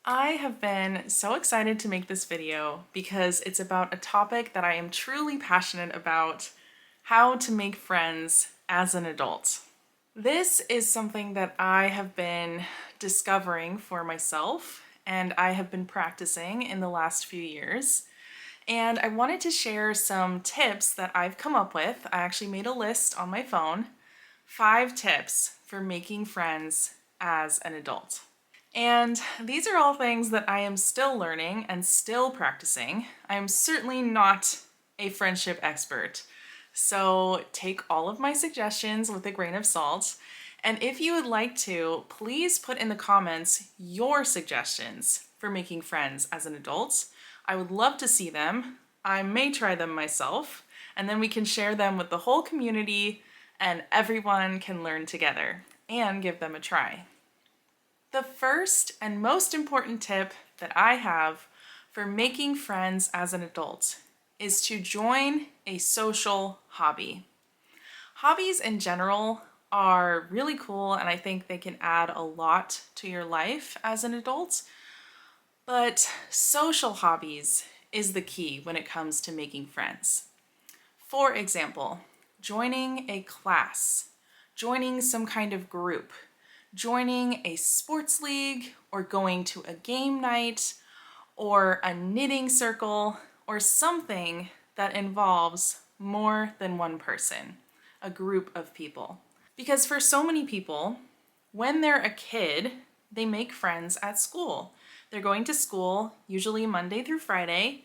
I have been so excited to make this video because it's about a topic that I am truly passionate about: how to make friends as an adult. This is something that I have been discovering for myself and I have been practicing in the last few years. And I wanted to share some tips that I've come up with. I actually made a list on my phone, 5 tips for making friends as an adult. And these are all things that I am still learning and still practicing. I am certainly not a friendship expert, so take all of my suggestions with a grain of salt. And if you would like to, please put in the comments your suggestions for making friends as an adult. I would love to see them. I may try them myself, and then we can share them with the whole community and everyone can learn together and give them a try. The first and most important tip that I have for making friends as an adult is to join a social hobby. Hobbies in general are really cool and I think they can add a lot to your life as an adult, but social hobbies is the key when it comes to making friends. For example, joining a class, joining some kind of group, joining a sports league, or going to a game night, or a knitting circle, or something that involves more than one person, a group of people. Because for so many people, when they're a kid, they make friends at school. They're going to school, usually Monday through Friday,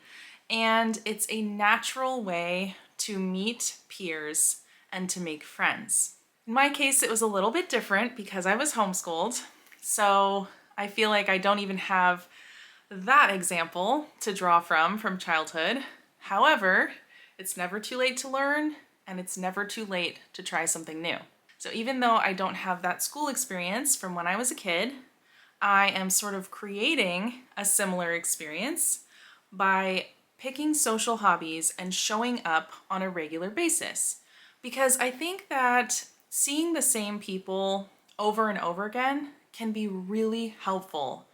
and it's a natural way to meet peers and to make friends. In my case, it was a little bit different because I was homeschooled, so I feel like I don't even have that example to draw from childhood. However, it's never too late to learn, and it's never too late to try something new. So even though I don't have that school experience from when I was a kid, I am sort of creating a similar experience by picking social hobbies and showing up on a regular basis. Because I think that seeing the same people over and over again can be really helpful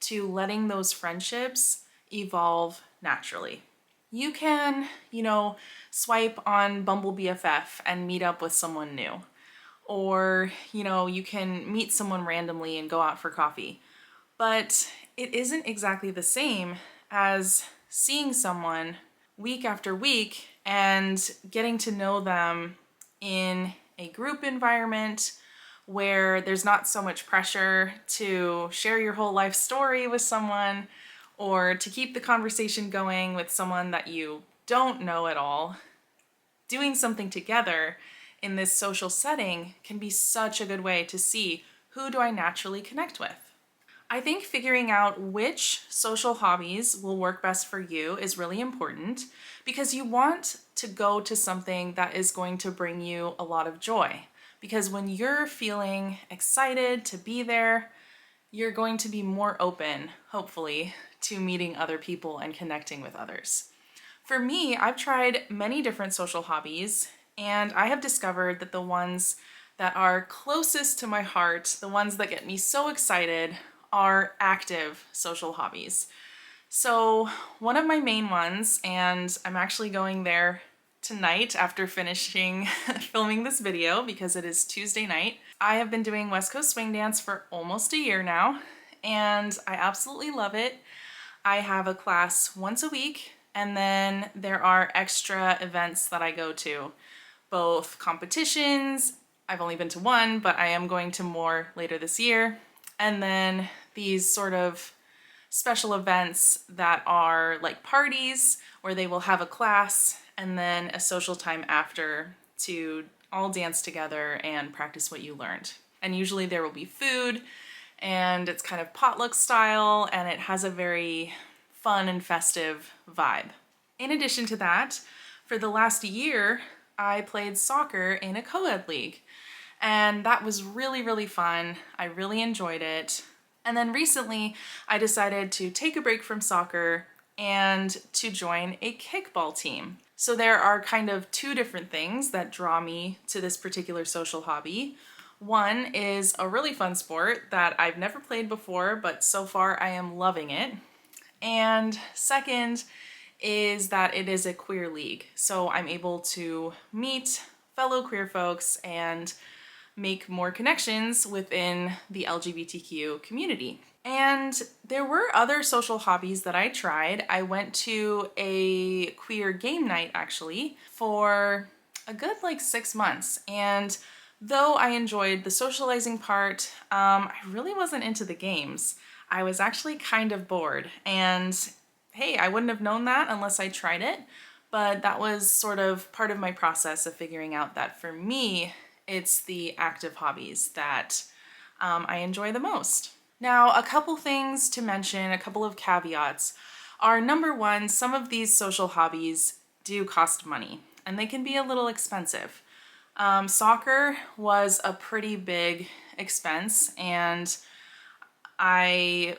to letting those friendships evolve naturally. You can, swipe on Bumble BFF and meet up with someone new. Or, you can meet someone randomly and go out for coffee. But it isn't exactly the same as seeing someone week after week and getting to know them in a group environment where there's not so much pressure to share your whole life story with someone or to keep the conversation going with someone that you don't know at all. Doing something together in this social setting can be such a good way to see, who do I naturally connect with? I think figuring out which social hobbies will work best for you is really important because you want to go to something that is going to bring you a lot of joy. Because when you're feeling excited to be there, you're going to be more open, hopefully, to meeting other people and connecting with others. For me, I've tried many different social hobbies, and I have discovered that the ones that are closest to my heart, the ones that get me so excited, are active social hobbies. So one of my main ones, and I'm actually going there tonight after finishing filming this video because it is Tuesday night. I have been doing West Coast Swing Dance for almost a year now, and I absolutely love it. I have a class once a week, and then there are extra events that I go to, both competitions. I've only been to one, but I am going to more later this year. And then these sort of special events that are like parties where they will have a class and then a social time after to all dance together and practice what you learned. And usually there will be food, and it's kind of potluck style, and it has a very fun and festive vibe. In addition to that, for the last year, I played soccer in a co-ed league. And that was really, really fun. I really enjoyed it. And then recently, I decided to take a break from soccer and to join a kickball team. So there are kind of 2 different things that draw me to this particular social hobby. One is a really fun sport that I've never played before, but so far I am loving it. And second is that it is a queer league. So I'm able to meet fellow queer folks and make more connections within the LGBTQ community. And there were other social hobbies that I tried. I went to a queer game night actually for a good 6 months. And though I enjoyed the socializing part, I really wasn't into the games. I was actually kind of bored. And hey, I wouldn't have known that unless I tried it. But that was sort of part of my process of figuring out that for me, it's the active hobbies that I enjoy the most. Now, a couple things to mention, a couple of caveats are number one, some of these social hobbies do cost money and they can be a little expensive. Soccer was a pretty big expense, and I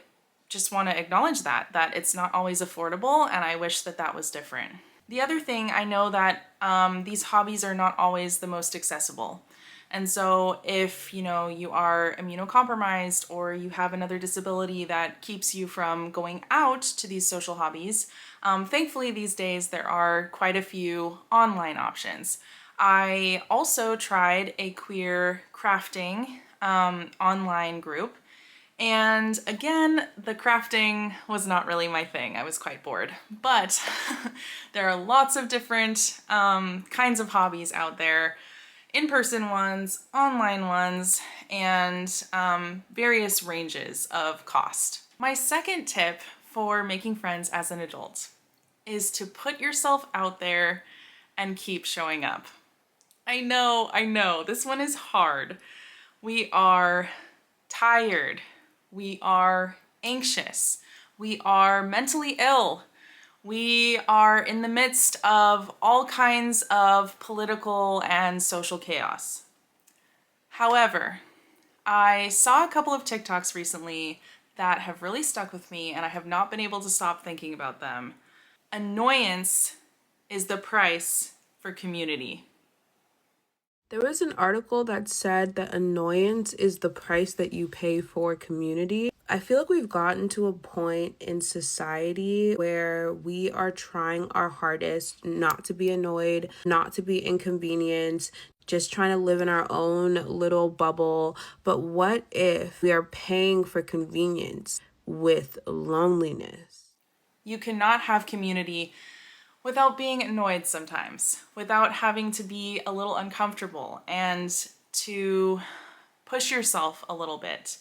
just want to acknowledge that it's not always affordable, and I wish that that was different. The other thing, I know that these hobbies are not always the most accessible. And so if you are immunocompromised or you have another disability that keeps you from going out to these social hobbies, thankfully these days there are quite a few online options. I also tried a queer crafting online group. And again, the crafting was not really my thing. I was quite bored. But there are lots of different kinds of hobbies out there, in-person ones, online ones, and various ranges of cost. My second tip for making friends as an adult is to put yourself out there and keep showing up. I know, this one is hard. We are tired. We are anxious. We are mentally ill. We are in the midst of all kinds of political and social chaos. However, I saw a couple of TikToks recently that have really stuck with me, and I have not been able to stop thinking about them. Annoyance is the price for community. There was an article that said that annoyance is the price that you pay for community. I feel like we've gotten to a point in society where we are trying our hardest not to be annoyed, not to be inconvenienced, just trying to live in our own little bubble. But what if we are paying for convenience with loneliness? You cannot have community without being annoyed sometimes, without having to be a little uncomfortable and to push yourself a little bit.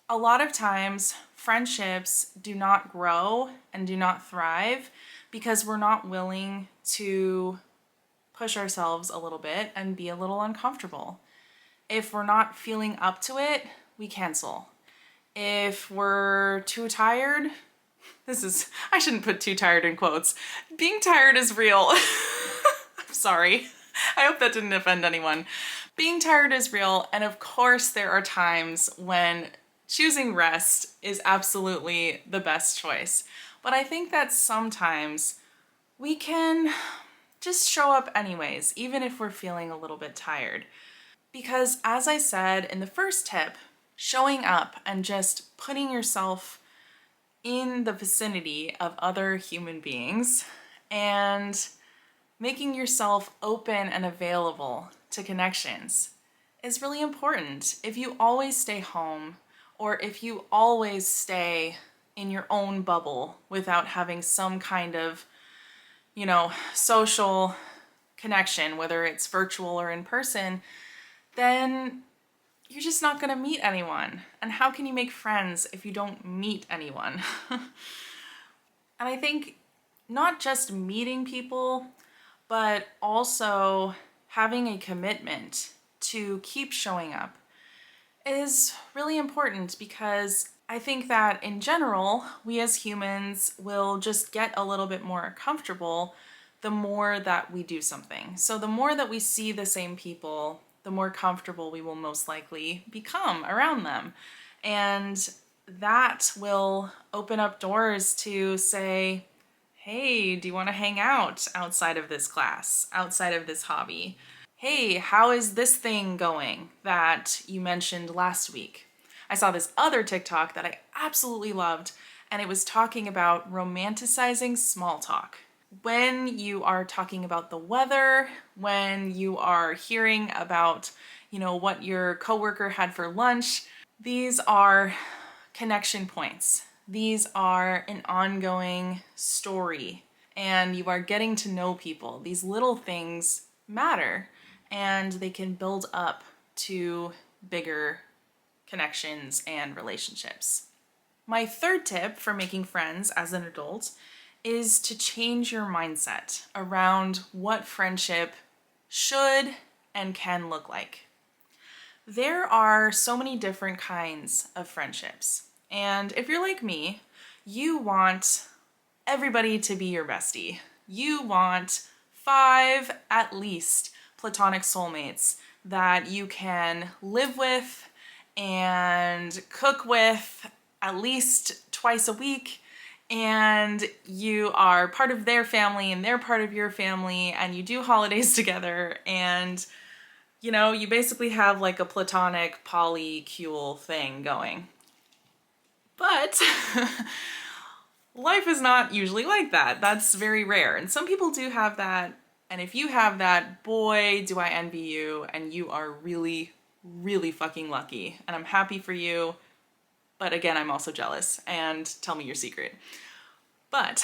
A lot of times, friendships do not grow and do not thrive because we're not willing to push ourselves a little bit and be a little uncomfortable. If we're not feeling up to it, we cancel. If we're too tired, I shouldn't put too tired in quotes. Being tired is real. I'm sorry. I hope that didn't offend anyone. Being tired is real, and of course there are times when choosing rest is absolutely the best choice. But I think that sometimes we can just show up anyways, even if we're feeling a little bit tired. Because as I said in the first tip, showing up and just putting yourself in the vicinity of other human beings and making yourself open and available to connections is really important. If you always stay home, or if you always stay in your own bubble without having some kind of, social connection, whether it's virtual or in person, then you're just not going to meet anyone. And how can you make friends if you don't meet anyone? And I think not just meeting people, but also having a commitment to keep showing up is really important, because I think that in general, we as humans will just get a little bit more comfortable the more that we do something. So the more that we see the same people, the more comfortable we will most likely become around them. And that will open up doors to say, hey, do you want to hang out outside of this class, outside of this hobby? hey, how is this thing going that you mentioned last week? I saw this other TikTok that I absolutely loved, and it was talking about romanticizing small talk. When you are talking about the weather, when you are hearing about, what your coworker had for lunch, these are connection points. These are an ongoing story, and you are getting to know people. These little things matter, and they can build up to bigger connections and relationships. My third tip for making friends as an adult is to change your mindset around what friendship should and can look like. There are so many different kinds of friendships. And if you're like me, you want everybody to be your bestie. You want 5 at least platonic soulmates that you can live with and cook with at least twice a week, and you are part of their family and they're part of your family, and you do holidays together, and you basically have like a platonic polycule thing going. But life is not usually like that. That's very rare. And some people do have that. And if you have that, boy, do I envy you. And you are really, really fucking lucky. And I'm happy for you. But again, I'm also jealous. And tell me your secret. But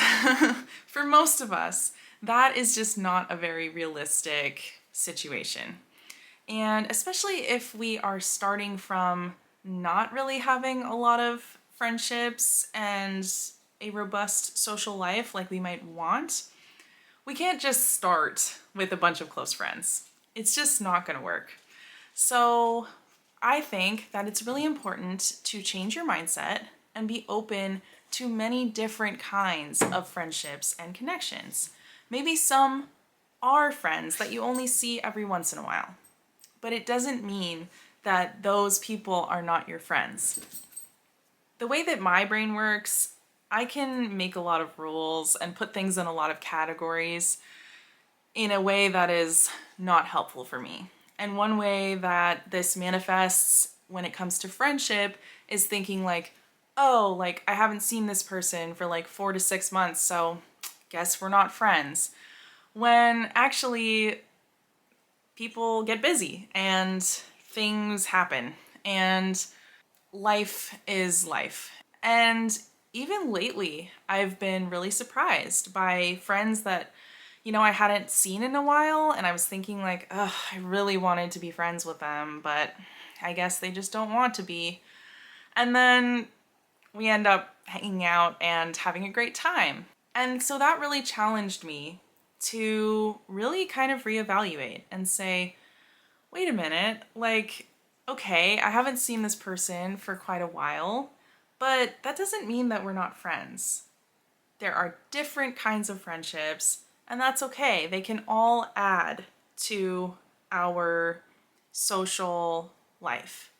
for most of us, that is just not a very realistic situation. And especially if we are starting from not really having a lot of friendships and a robust social life like we might want, we can't just start with a bunch of close friends. It's just not going to work. So I think that it's really important to change your mindset and be open to many different kinds of friendships and connections. Maybe some are friends that you only see every once in a while, but it doesn't mean that those people are not your friends. The way that my brain works, I can make a lot of rules and put things in a lot of categories in a way that is not helpful for me. And one way that this manifests when it comes to friendship is thinking like, oh, like I haven't seen this person for like 4 to 6 months, so guess we're not friends. When actually people get busy and things happen and life is life. And even lately, I've been really surprised by friends that, I hadn't seen in a while, and I was thinking like, ugh, I really wanted to be friends with them, but I guess they just don't want to be. And then we end up hanging out and having a great time. And so that really challenged me to really kind of reevaluate and say, wait a minute, like, okay, I haven't seen this person for quite a while, but that doesn't mean that we're not friends. There are different kinds of friendships, and that's okay. They can all add to our social life.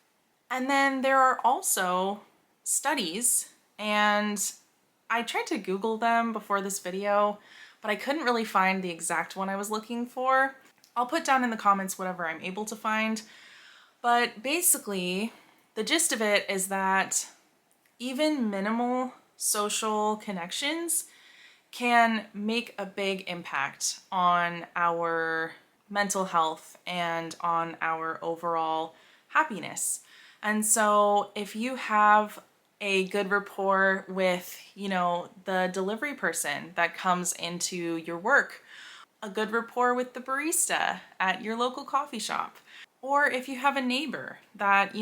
And then there are also studies, and I tried to Google them before this video, but I couldn't really find the exact one I was looking for. I'll put down in the comments whatever I'm able to find. But basically, the gist of it is that even minimal social connections can make a big impact on our mental health and on our overall happiness. And so if you have a good rapport with, the delivery person that comes into your work, a good rapport with the barista at your local coffee shop, or if you have a neighbor that,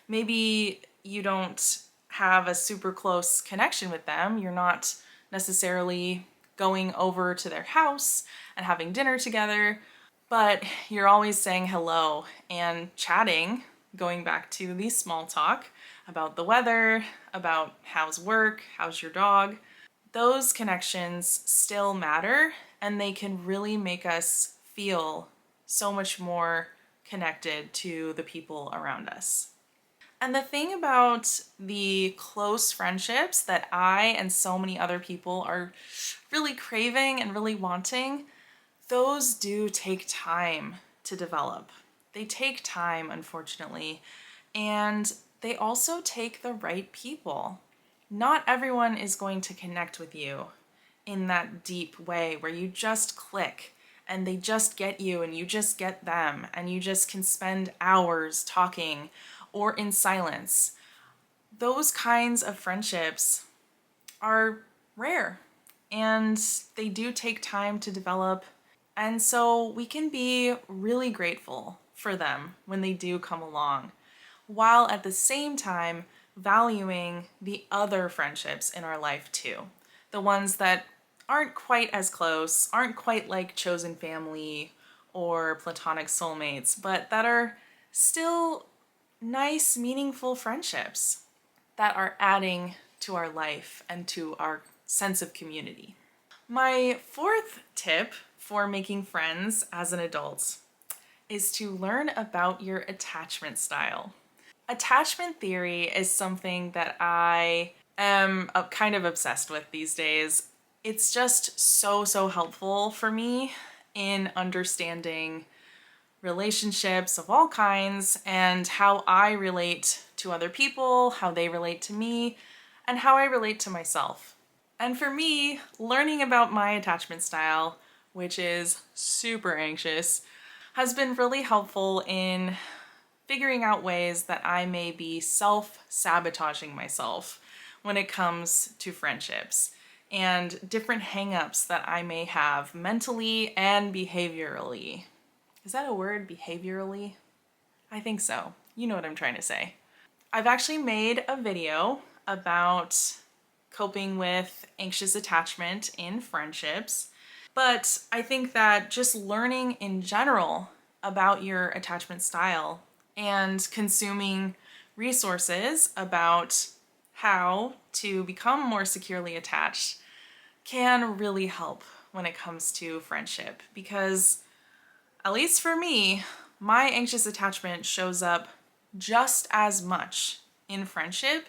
maybe you don't have a super close connection with them, you're not necessarily going over to their house and having dinner together, but you're always saying hello and chatting, going back to the small talk about the weather, about how's work, how's your dog. Those connections still matter, and they can really make us feel so much more connected to the people around us. And the thing about the close friendships that I and so many other people are really craving and really wanting, those do take time to develop. They take time, unfortunately, and they also take the right people. Not everyone is going to connect with you in that deep way where you just click and they just get you and you just get them and you just can spend hours talking or in silence. Those kinds of friendships are rare and they do take time to develop. And so we can be really grateful for them when they do come along, while at the same time valuing the other friendships in our life too. The ones that aren't quite as close, aren't quite like chosen family or platonic soulmates, but that are still nice, meaningful friendships that are adding to our life and to our sense of community. My fourth tip for making friends as an adult is to learn about your attachment style. Attachment theory is something that I am kind of obsessed with these days. It's just so helpful for me in understanding relationships of all kinds and how I relate to other people, how they relate to me, and how I relate to myself. And for me, learning about my attachment style, which is super anxious, has been really helpful in figuring out ways that I may be self-sabotaging myself when it comes to friendships and different hang-ups that I may have mentally and behaviorally. Is that a word, behaviorally? I think so. You know what I'm trying to say. I've actually made a video about coping with anxious attachment in friendships, but I think that just learning in general about your attachment style and consuming resources about how to become more securely attached can really help when it comes to friendship, because at least for me, my anxious attachment shows up just as much in friendship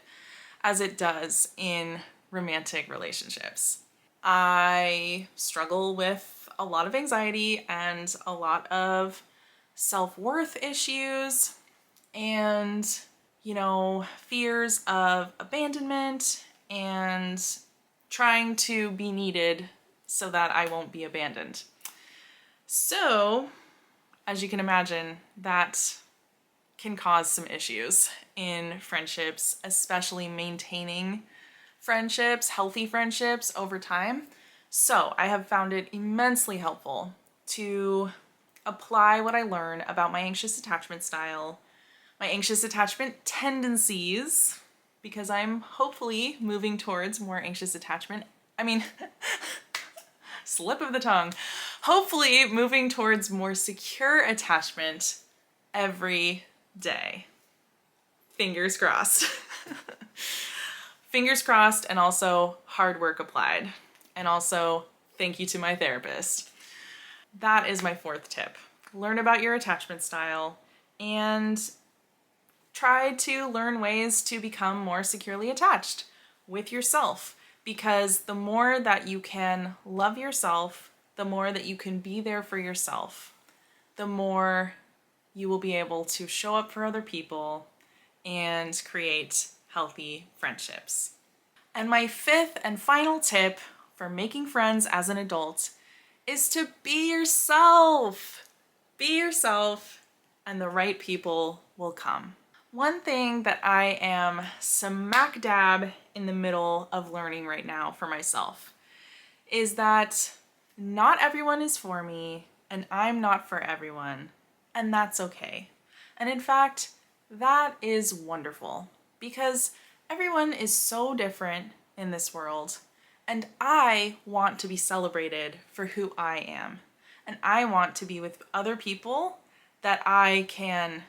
as it does in romantic relationships. I struggle with a lot of anxiety and a lot of self-worth issues and, fears of abandonment and trying to be needed so that I won't be abandoned. So, as you can imagine, that can cause some issues in friendships, especially maintaining friendships, healthy friendships over time. So I have found it immensely helpful to apply what I learn about my anxious attachment style, my anxious attachment tendencies, because I'm hopefully moving towards more anxious attachment. Slip of the tongue. Hopefully moving towards more secure attachment every day. Fingers crossed. Fingers crossed, and also hard work applied. And also thank you to my therapist. That is my fourth tip. Learn about your attachment style and try to learn ways to become more securely attached with yourself, because the more that you can love yourself, the more that you can be there for yourself, the more you will be able to show up for other people and create healthy friendships. And my fifth and final tip for making friends as an adult is to be yourself. Be yourself, and the right people will come. One thing that I am smack dab in the middle of learning right now for myself is that not everyone is for me, and I'm not for everyone, and that's okay. And in fact, that is wonderful, because everyone is so different in this world, and I want to be celebrated for who I am. And I want to be with other people that I can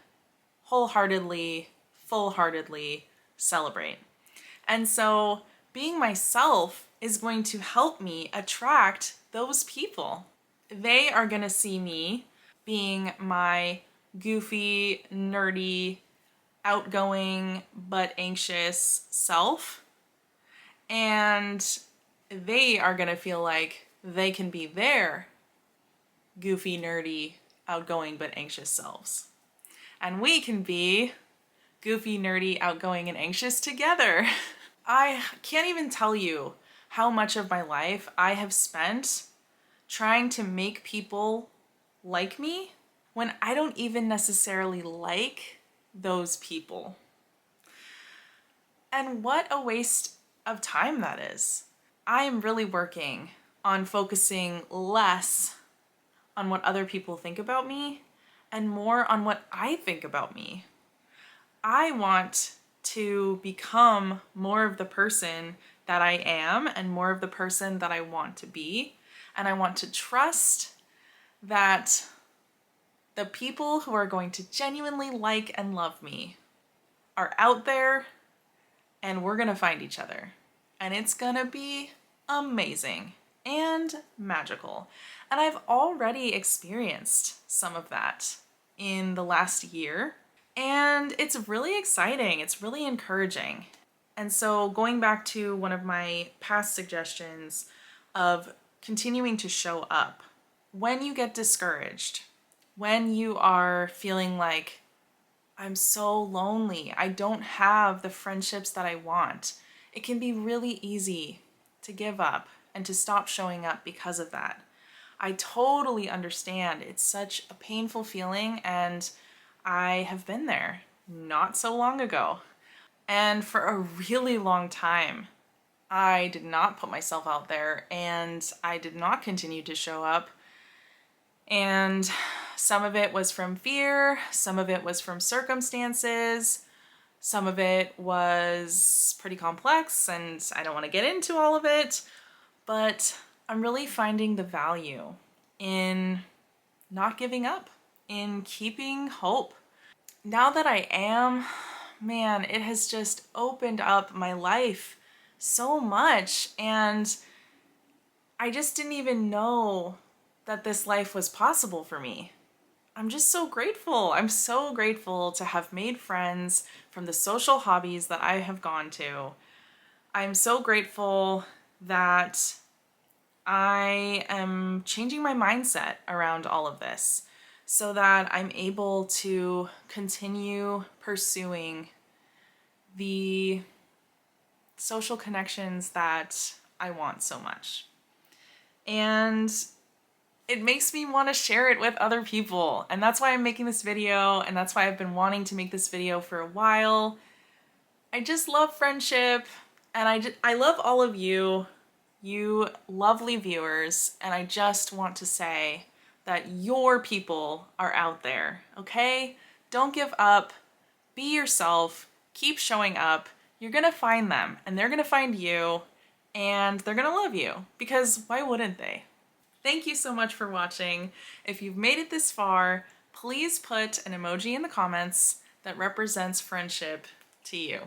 wholeheartedly, full-heartedly celebrate. And so being myself is going to help me attract those people. They are going to see me being my goofy, nerdy, outgoing, but anxious self. And they are going to feel like they can be their goofy, nerdy, outgoing but anxious selves. And we can be goofy, nerdy, outgoing, and anxious together. I can't even tell you how much of my life I have spent trying to make people like me when I don't even necessarily like those people. And what a waste of time that is. I am really working on focusing less on what other people think about me and more on what I think about me. I want to become more of the person that I am and more of the person that I want to be. And I want to trust that the people who are going to genuinely like and love me are out there, and we're gonna find each other. And it's gonna be amazing and magical. And I've already experienced some of that in the last year. And it's really exciting. It's really encouraging. And so going back to one of my past suggestions of continuing to show up, when you get discouraged, when you are feeling like, I'm so lonely, I don't have the friendships that I want, it can be really easy to give up and to stop showing up because of that. I totally understand. It's such a painful feeling, and I have been there not so long ago. And for a really long time, I did not put myself out there and I did not continue to show up. And some of it was from fear, some of it was from circumstances, some of it was pretty complex, and I don't want to get into all of it, but I'm really finding the value in not giving up, in keeping hope. Now that I am, man, it has just opened up my life so much, and I just didn't even know that this life was possible for me. I'm just so grateful. I'm so grateful to have made friends from the social hobbies that I have gone to. I'm so grateful that I am changing my mindset around all of this so that I'm able to continue pursuing the social connections that I want so much. And it makes me want to share it with other people. And that's why I'm making this video, and that's why I've been wanting to make this video for a while. I just love friendship, and I love all of you lovely viewers, and I just want to say that your people are out there, okay? Don't give up, be yourself, keep showing up. You're gonna find them, and they're gonna find you, and they're gonna love you, because why wouldn't they? Thank you so much for watching. If you've made it this far, please put an emoji in the comments that represents friendship to you.